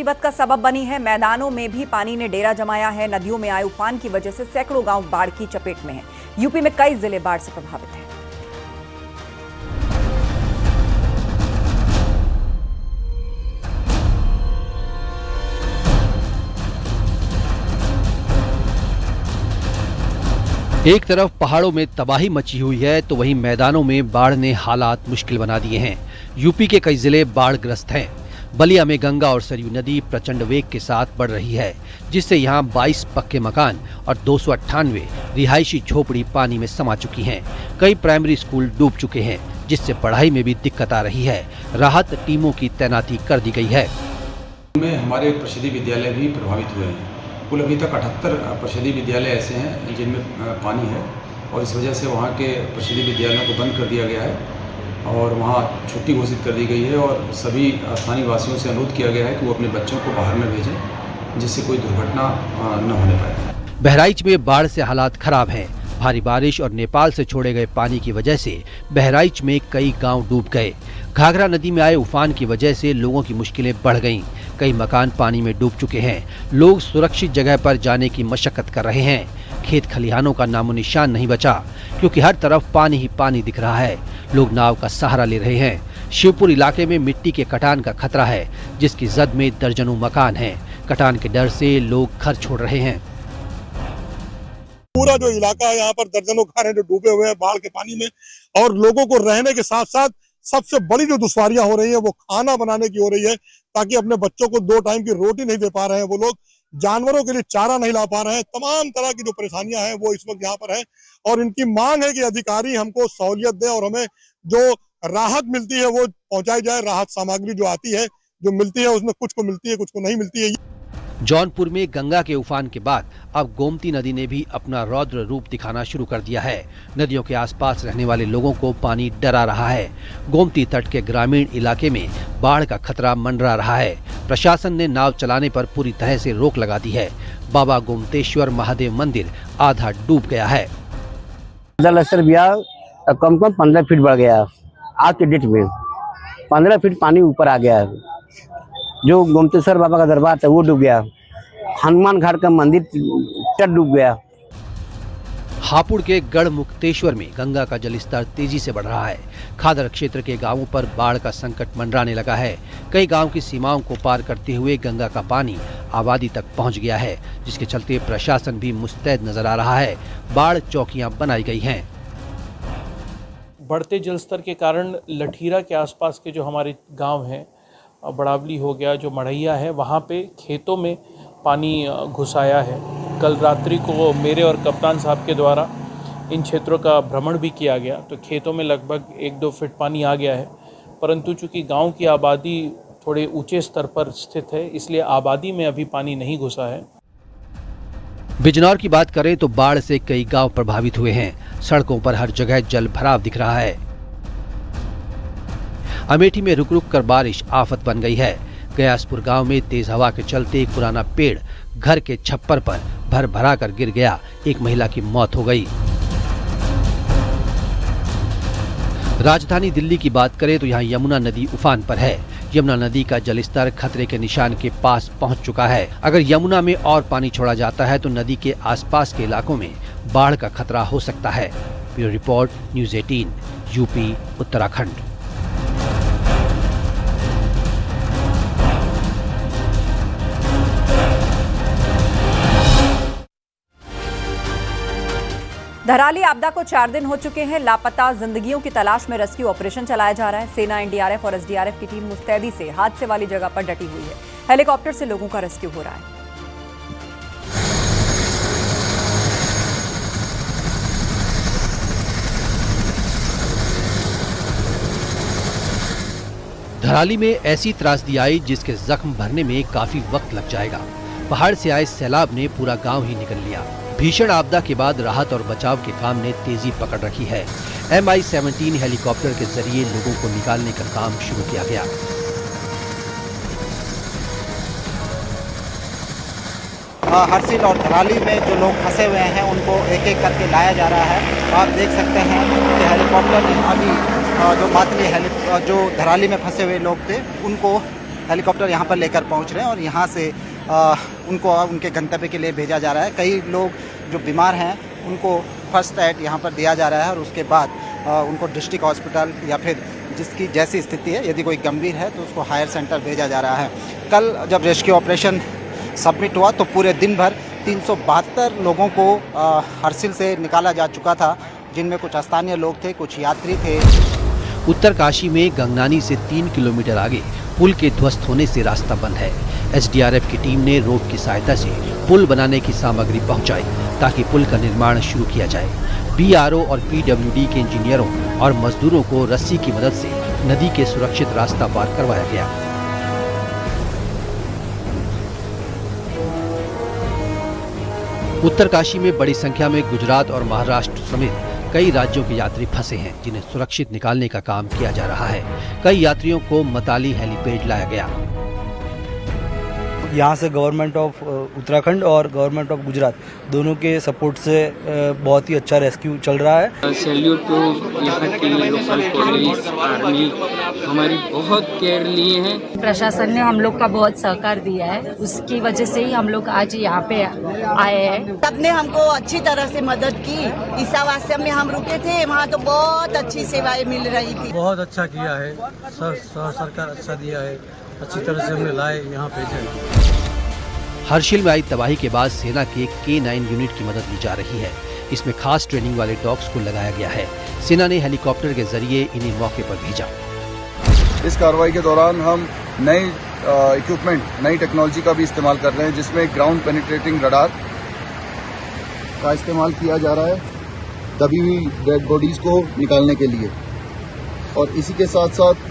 मुसीबत का सबब बनी है। मैदानों में भी पानी ने डेरा जमाया है। नदियों में आए उफान की वजह से सैकड़ों गांव बाढ़ की चपेट में हैं। यूपी में कई जिले बाढ़ से प्रभावित हैं। एक तरफ पहाड़ों में तबाही मची हुई है तो वहीं मैदानों में बाढ़ ने हालात मुश्किल बना दिए हैं। यूपी के कई जिले बाढ़ग्रस्त हैं। बलिया में गंगा और सरयू नदी प्रचंड वेग के साथ बढ़ रही है, जिससे यहां 22 पक्के मकान और 298 रिहायशी झोपड़ी पानी में समा चुकी हैं। कई प्राइमरी स्कूल डूब चुके हैं, जिससे पढ़ाई में भी दिक्कत आ रही है। राहत टीमों की तैनाती कर दी गई है। हमारे परिषदीय विद्यालय भी प्रभावित हुए हैं। कुल अभी तक 78 परिषदीय विद्यालय ऐसे हैं जिनमें पानी है और इस वजह से वहाँ के परिषदीय विद्यालयों को बंद कर दिया गया है और वहाँ छुट्टी घोषित कर दी गई है और सभी स्थानीय वासियों से अनुरोध किया गया है कि वो अपने बच्चों को बाहर न भेजें, जिससे कोई दुर्घटना न होने पाए। बहराइच में बाढ़ से हालात खराब हैं। भारी बारिश और नेपाल से छोड़े गए पानी की वजह से बहराइच में कई गांव डूब गए। घाघरा नदी में आए उफान की वजह से लोगों की मुश्किलें बढ़ गईं। कई मकान पानी में डूब चुके हैं। लोग सुरक्षित जगह पर जाने की मशक्कत कर रहे हैं। खेत खलिहानों का नामो निशान नहीं बचा, क्योंकि हर तरफ पानी ही पानी दिख रहा है। लोग नाव का सहारा ले रहे हैं। शिवपुर इलाके में मिट्टी के कटान का खतरा है, जिसकी जद में दर्जनों मकान हैं। कटान के डर से लोग घर छोड़ रहे हैं। पूरा जो इलाका है यहाँ पर दर्जनों घर हैं जो डूबे हुए हैं बाढ़ के पानी में, और लोगों को रहने के साथ साथ सबसे बड़ी जो दुश्वारियां हो रही है वो खाना बनाने की हो रही है, ताकि अपने बच्चों को 2 टाइम की रोटी नहीं दे पा रहे हैं वो लोग, जानवरों के लिए चारा नहीं ला पा रहे हैं। तमाम तरह की जो परेशानियां हैं वो इस वक्त यहाँ पर है और इनकी मांग है कि अधिकारी हमको सहूलियत दे और हमें जो राहत मिलती है वो पहुंचाई जाए। राहत सामग्री जो आती है, जो मिलती है, उसमें कुछ को मिलती है, कुछ को नहीं मिलती है। जौनपुर में गंगा के उफान के बाद अब गोमती नदी ने भी अपना रौद्र रूप दिखाना शुरू कर दिया है। नदियों के आसपास रहने वाले लोगों को पानी डरा रहा है। गोमती तट के ग्रामीण इलाके में बाढ़ का खतरा मंडरा रहा है। प्रशासन ने नाव चलाने पर पूरी तरह से रोक लगा दी है। बाबा गोमतेश्वर महादेव मंदिर आधा डूब गया है। जलस्तर भी कम 15 फीट बढ़ गया। आज के डेट में 15 फीट पानी ऊपर आ गया है। जो गोमतेश्वर बाबा का दरबार था वो डूब गया। हनुमान घाट का मंदिर तट डूब गया। हापुड़ के गढ़ मुक्तेश्वर में गंगा का जलस्तर तेजी से बढ़ रहा है। खादर क्षेत्र के गांवों पर बाढ़ का संकट मंडराने लगा है। कई गांव की सीमाओं को पार करते हुए गंगा का पानी आबादी तक पहुंच गया है, जिसके चलते प्रशासन भी मुस्तैद नजर आ रहा है। बाढ़ चौकियां बनाई गई हैं। बढ़ते जलस्तर के कारण लठीरा के आसपास के जो हमारे गांव हैं, बड़ावली हो गया, जो मढ़ैया है, वहाँ पे खेतों में पानी घुस आया है। कल रात्रि को मेरे और कप्तान साहब के द्वारा इन क्षेत्रों का भ्रमण भी किया गया, तो खेतों में लगभग 1-2 फीट पानी आ गया है। परंतु चूँकि गांव की आबादी थोड़े ऊंचे स्तर पर स्थित है, इसलिए आबादी में अभी पानी नहीं घुसा है। बिजनौर की बात करें तो बाढ़ से कई गांव प्रभावित हुए हैं। सड़कों पर हर जगह जल भराव दिख रहा है। अमेठी में रुक रुक कर बारिश आफत बन गई है। गयासपुर गांव में तेज हवा के चलते एक पुराना पेड़ घर के छप्पर पर भर भरा कर गिर गया। एक महिला की मौत हो गई। राजधानी दिल्ली की बात करें तो यहाँ यमुना नदी उफान पर है। यमुना नदी का जलस्तर खतरे के निशान के पास पहुंच चुका है। अगर यमुना में और पानी छोड़ा जाता है तो नदी के आसपास के इलाकों में बाढ़ का खतरा हो सकता है। Bureau report, news 18, UP, Uttarakhand. Dharali आपदा को 4 दिन हो चुके हैं। लापता जिंदगियों की तलाश में रेस्क्यू ऑपरेशन चलाया जा रहा है। सेना, एनडीआरएफ और एसडीआरएफ की टीम मुस्तैदी से हादसे वाली जगह पर डटी हुई है। हेलीकॉप्टर से लोगों का रेस्क्यू हो रहा है। धराली में ऐसी त्रासदी आई जिसके जख्म भरने में काफी वक्त लग जाएगा। पहाड़ से आए सैलाब ने पूरा गांव ही निकल लिया। भीषण आपदा के बाद राहत और बचाव के काम ने तेजी पकड़ रखी है। MI-17 हेलीकॉप्टर के जरिए लोगों को निकालने का काम शुरू किया गया। हरसिल और धराली में जो लोग फंसे हुए हैं उनको एक एक करके लाया जा रहा है। आप देख सकते हैं कि हेलीकॉप्टर ने अभी जो मातली जो धराली में फंसे हुए लोग थे उनको हेलीकॉप्टर यहाँ पर लेकर पहुँच रहे हैं और यहाँ से उनको उनके गंतव्य के लिए भेजा जा रहा है। कई लोग जो बीमार हैं उनको फर्स्ट एड यहाँ पर दिया जा रहा है और उसके बाद उनको डिस्ट्रिक्ट हॉस्पिटल या फिर जिसकी जैसी स्थिति है, यदि कोई गंभीर है तो उसको हायर सेंटर भेजा जा रहा है। कल जब रेस्क्यू ऑपरेशन सबमिट हुआ तो पूरे दिन भर 372 लोगों को हरसिल से निकाला जा चुका था, जिनमें कुछ स्थानीय लोग थे, कुछ यात्री थे। उत्तरकाशी में गंगनानी से 3 किलोमीटर आगे पुल के ध्वस्त होने से रास्ता बंद है। एसडीआरएफ की टीम ने रोप की सहायता से पुल बनाने की सामग्री पहुंचाई ताकि पुल का निर्माण शुरू किया जाए। बीआरओ और पीडब्ल्यूडी के इंजीनियरों और मजदूरों को रस्सी की मदद से नदी के सुरक्षित रास्ता पार करवाया गया। उत्तरकाशी में बड़ी संख्या में गुजरात और महाराष्ट्र समेत कई राज्यों के यात्री फंसे हैं, जिन्हें सुरक्षित निकालने का काम किया जा रहा है। कई यात्रियों को मताली हेलीपैड लाया गया। यहाँ से गवर्नमेंट ऑफ उत्तराखंड और गवर्नमेंट ऑफ गुजरात दोनों के सपोर्ट से बहुत ही अच्छा रेस्क्यू चल रहा है। सैल्यूट टू यहाँ की लोकल पुलिस आर्मी, हमारी बहुत केयर लिए हैं। प्रशासन ने हम लोग का बहुत सहकार दिया है, उसकी वजह से ही हम लोग आज यहाँ पे आए हैं। सबने हमको अच्छी तरह से मदद की। ईसावास्यम में हम रुके थे, वहाँ तो बहुत अच्छी सेवाएं मिल रही थी। बहुत अच्छा किया है, सरकार अच्छा दिया है, अच्छी तरह से हमने लाए यहाँ भेजे। हर्षिल में आई तबाही के बाद सेना के K9 यूनिट की मदद ली जा रही है। इसमें खास ट्रेनिंग वाले डॉग्स को लगाया गया है। सेना ने हेलीकॉप्टर के जरिए इन्हें मौके पर भेजा। इस कार्रवाई के दौरान हम नई इक्विपमेंट, नई टेक्नोलॉजी का भी इस्तेमाल कर रहे हैं, जिसमें ग्राउंड पेनिट्रेटिंग रडार का इस्तेमाल किया जा रहा है दबी हुई डेड बॉडीज को निकालने के लिए। और इसी के साथ साथ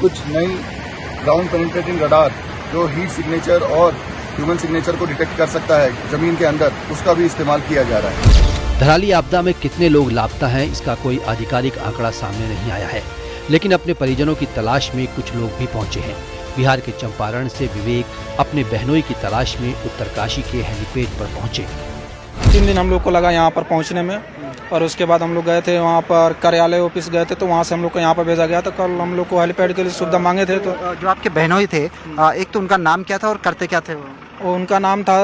कुछ नई ग्राउंड पेनिट्रेटिंग रडार जो हीट सिग्नेचर और ह्यूमन सिग्नेचर को डिटेक्ट कर सकता है जमीन के अंदर, उसका भी इस्तेमाल किया जा रहा है। धराली आपदा में कितने लोग लापता हैं, इसका कोई आधिकारिक आंकड़ा सामने नहीं आया है, लेकिन अपने परिजनों की तलाश में कुछ लोग भी पहुंचे हैं। बिहार के चंपारण से विवेक अपने बहनोई की तलाश में उत्तरकाशी के हेलीपैड पर पहुंचे। 3 दिन हम लोग को लगा यहाँ पर पहुँचने में, और उसके बाद हम लोग गए थे वहाँ पर कार्यालय ऑफिस गए थे, तो वहाँ से हम लोग को यहाँ पर भेजा गया। तो कल हम लोग को हेलीपैड के लिए सुविधा मांगे थे। तो जो आपके बहनोई थे, एक तो उनका नाम क्या था और करते क्या थे वो? उनका नाम था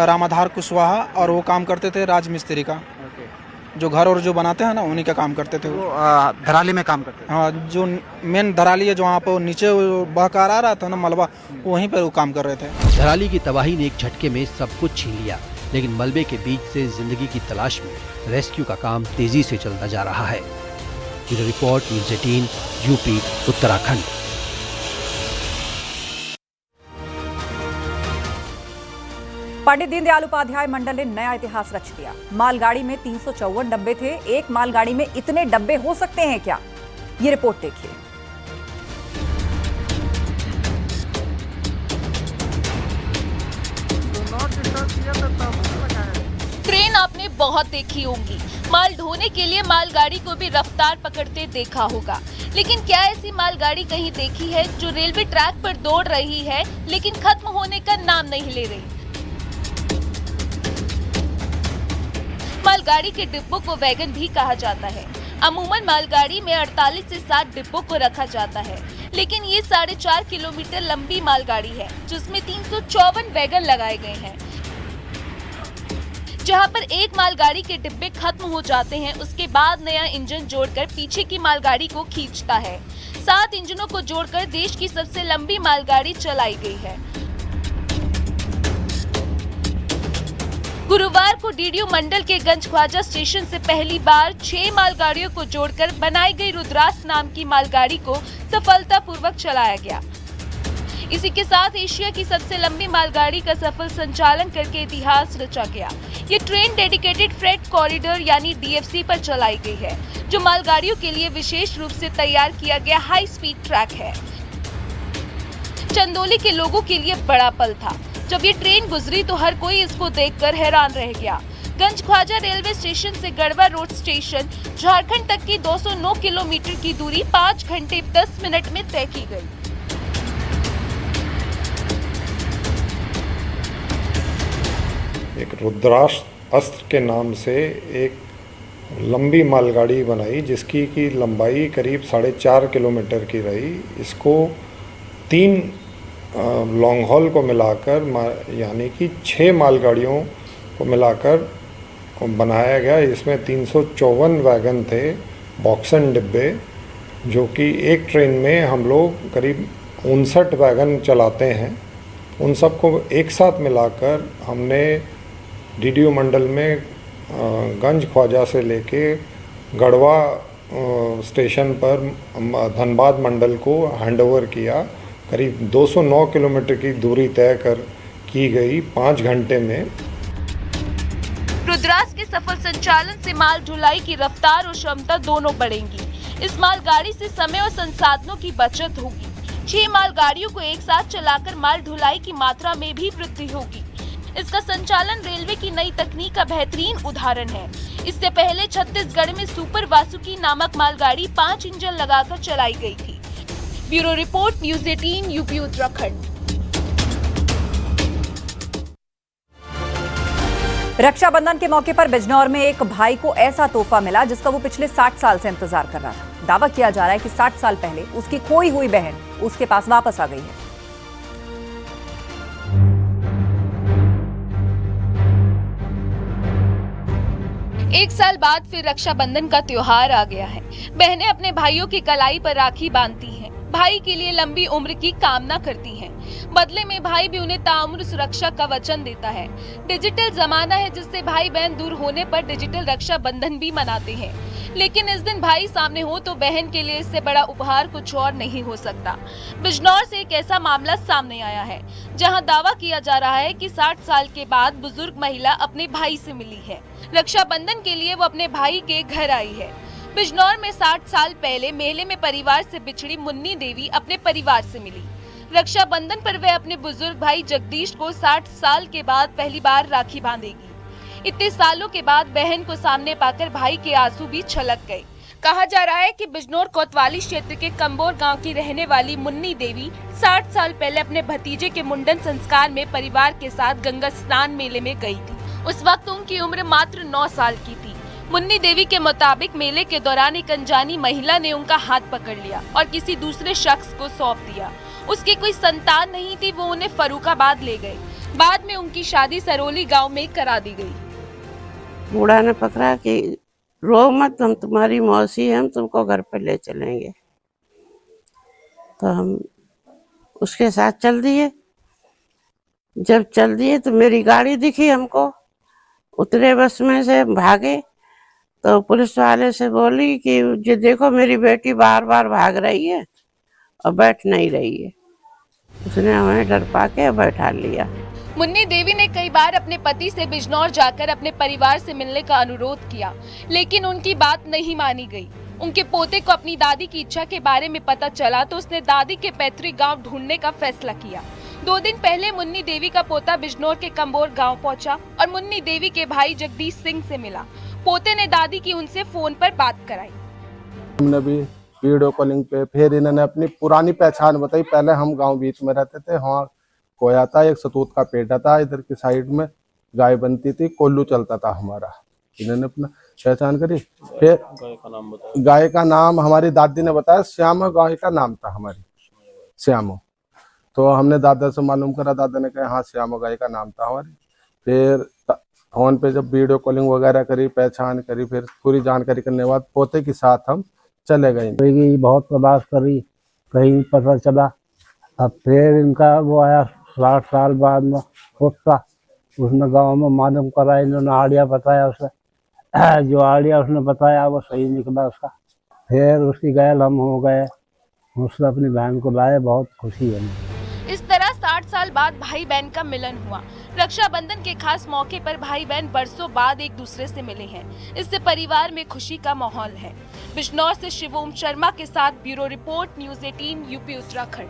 रामाधार कुशवाहा और वो काम करते थे राजमिस्त्री का। जो घर और जो बनाते हैं ना, उन्हीं का काम करते थे वो। धराली में काम करते थे। हाँ, जो मेन धराली है, जो वहाँ पर नीचे बहकार आ रहा था ना मलबा, वहीं पर वो काम कर रहे थे। धराली की तबाही ने एक झटके में सब कुछ छीन लिया, लेकिन मलबे के बीच से जिंदगी की तलाश में रेस्क्यू का काम तेजी से चलता जा रहा है। Bureau report, news 18, UP, Uttarakhand. Pandit Deendayal Upadhyay मंडल ने नया इतिहास रच दिया। मालगाड़ी में 354 डब्बे थे। एक मालगाड़ी में इतने डब्बे हो सकते हैं क्या? ये रिपोर्ट देखिए। ट्रेन आपने बहुत देखी होंगी। माल ढोने के लिए मालगाड़ी को भी रफ्तार पकड़ते देखा होगा, लेकिन क्या ऐसी मालगाड़ी कहीं देखी है जो रेलवे ट्रैक पर दौड़ रही है लेकिन खत्म होने का नाम नहीं ले रही? मालगाड़ी के डिब्बों को वैगन भी कहा जाता है। अमूमन मालगाड़ी में 48 से 60 डिब्बों को रखा जाता है, लेकिन ये 4.5 किलोमीटर लंबी मालगाड़ी है, जिसमें 354 वैगन लगाए गए हैं। जहां पर एक मालगाड़ी के डिब्बे खत्म हो जाते हैं, उसके बाद नया इंजन जोड़कर पीछे की मालगाड़ी को खींचता है। 7 इंजनों को जोड़कर देश की सबसे लंबी मालगाड़ी चलाई गई है। गुरुवार को डीडीयू मंडल के गंज ख्वाजा स्टेशन से पहली बार 6 मालगाड़ियों को जोड़कर बनाई गई रुद्रास नाम की मालगाड़ी को सफलतापूर्वक चलाया गया। इसी के साथ एशिया की सबसे लंबी मालगाड़ी का सफल संचालन करके इतिहास रचा गया। ये ट्रेन डेडिकेटेड फ्रेट कॉरिडोर यानी डीएफसी पर चलाई गई है, जो मालगाड़ियों के लिए विशेष रूप से तैयार किया गया हाई स्पीड ट्रैक है। चंदौली के लोगों के लिए बड़ा पल था। जब ये ट्रेन गुजरी तो हर कोई इसको देखकर हैरान रह गया। गंज ख्वाजा रेलवे स्टेशन से गढ़वा रोड स्टेशन झारखंड तक की 209 किलोमीटर की दूरी 5 घंटे 10 मिनट में तय की गई। एक रुद्रास्त्र अस्त्र के नाम से एक लंबी मालगाड़ी बनाई, जिसकी की लंबाई करीब 4.5 किलोमीटर की रही। इसको 3 लॉन्ग हॉल को मिलाकर यानी कि 6 मालगाड़ियों को मिलाकर बनाया गया। इसमें 354 वैगन थे, बॉक्सन डिब्बे, जो कि एक ट्रेन में हम लोग करीब 59 वैगन चलाते हैं। उन सबको एक साथ मिलाकर हमने डीडीओ मंडल में गंज ख्वाजा से लेके गढ़वा स्टेशन पर धनबाद मंडल को हैंडओवर किया। करीब 209 किलोमीटर की दूरी तय कर की गई 5 घंटे में। रुद्रास के सफल संचालन से माल ढुलाई की रफ्तार और क्षमता दोनों बढ़ेंगी। इस मालगाड़ी से समय और संसाधनों की बचत होगी। 6 मालगाड़ियों को एक साथ चलाकर माल ढुलाई की मात्रा में भी वृद्धि होगी। इसका संचालन रेलवे की नई तकनीक का बेहतरीन उदाहरण है। इससे पहले छत्तीसगढ़ में सुपर वासुकी नामक मालगाड़ी 5 इंजन लगाकर चलाई गई थी। Bureau report, news 18 UP Uttarakhand. Raksha Bandhan के मौके पर बिजनौर में एक भाई को ऐसा तोहफा मिला जिसका वो पिछले 60 साल से इंतजार कर रहा था। दावा किया जा रहा है कि 60 साल पहले उसकी खोई हुई बहन उसके पास वापस आ गई है। एक साल बाद फिर रक्षाबंधन का त्योहार आ गया है। बहनें अपने भाइयों की कलाई पर राखी बांधती हैं, भाई के लिए लंबी उम्र की कामना करती हैं। बदले में भाई भी उन्हें ताउम्र सुरक्षा का वचन देता है। डिजिटल जमाना है जिससे भाई बहन दूर होने पर डिजिटल रक्षाबंधन भी मनाते हैं। लेकिन इस दिन भाई सामने हो तो बहन के लिए इससे बड़ा उपहार कुछ और नहीं हो सकता। बिजनौर से एक ऐसा मामला सामने आया है जहां दावा किया जा रहा है कि 60 साल के बाद बुजुर्ग महिला अपने भाई से मिली है। रक्षाबंधन के लिए वो अपने भाई के घर आई है। बिजनौर में 60 साल पहले मेले में परिवार से बिछड़ी मुन्नी देवी अपने परिवार से मिली। रक्षाबंधन पर वह अपने बुजुर्ग भाई जगदीश को 60 साल के बाद पहली बार राखी बांधेगी। इतने सालों के बाद बहन को सामने पाकर भाई के आंसू भी छलक गए। कहा जा रहा है कि बिजनौर कोतवाली क्षेत्र के कंबोर गांव की रहने वाली मुन्नी देवी 60 साल पहले अपने भतीजे के मुंडन संस्कार में परिवार के साथ गंगा स्नान मेले में गई थी। उस वक्त उनकी उम्र मात्र 9 साल की थी। मुन्नी देवी के मुताबिक मेले के दौरान एक अनजानी महिला ने उनका हाथ पकड़ लिया और किसी दूसरे शख्स को सौंप दिया। उसकी कोई संतान नहीं थी, वो उन्हें फर्रुखाबाद ले गए। बाद में उनकी शादी सरोली गांव में करा दी गई। बूढ़ा ने पकड़ा कि रो मत, हम तुम्हारी मौसी हैं, हम तुमको घर पे ले चलेंगे। तो हम उसके साथ चल दिए। जब चल दिए तो मेरी गाड़ी दिखी हमको, उतरे बस में से भागे। तो पुलिस वाले से बोली कि ये देखो मेरी बेटी बार बार भाग रही है और बैठ नहीं रही है। उसने हमें डर पाके बैठा लिया। मुन्नी देवी ने कई बार अपने पति से बिजनौर जाकर अपने परिवार से मिलने का अनुरोध किया, लेकिन उनकी बात नहीं मानी गई। उनके पोते को अपनी दादी की इच्छा के बारे में पता चला तो उसने दादी के पैतृक गांव ढूंढने का फैसला किया। 2 दिन पहले मुन्नी देवी का पोता बिजनौर के कंबोर गांव पहुंचा और मुन्नी देवी के भाई जगदीश सिंह से मिला। पोते ने दादी की उनसे फोन पर बात कराई। हमने भी वीडियो कॉलिंग पे फिर इन्होंने अपनी पुरानी पहचान बताई। पहले हम गांव बीच में रहते थे, वहाँ कोया था, एक सतूत का पेटा था, इधर की साइड में गाय बनती थी, कोल्लू चलता था हमारा। इन्होंने अपना पहचान करी। फिर गाय का नाम हमारी दादी ने बताया, श्यामा गाय का नाम था हमारी, श्यामो। तो हमने दादा से मालूम करा, दादा ने कहा हाँ श्यामा गाय का नाम था हमारी। फिर फोन पे जब वीडियो कॉलिंग वगैरह करी, पहचान करी, फिर पूरी जानकारी करने के बाद पोते के साथ हम चले गए। बहुत तलाश करी, कहीं पता चला। अब फिर इनका वो आया 60 साल बाद में पोता, उसने गांव में मालूम करा, इन्होंने आड़िया बताया उसे। जो आड़िया उसने बताया वो सही निकला उसका। फिर उसकी गैल हम हो गए, उसने अपनी बहन को लाए, बहुत खुशी है। इस तरह 60 साल बाद भाई बहन का मिलन हुआ। रक्षाबंधन के खास मौके पर भाई बहन बरसों बाद एक दूसरे से मिले हैं। इससे परिवार में खुशी का माहौल है। बिजनौर से शिवोम शर्मा के साथ bureau report, news 18 UP Uttarakhand.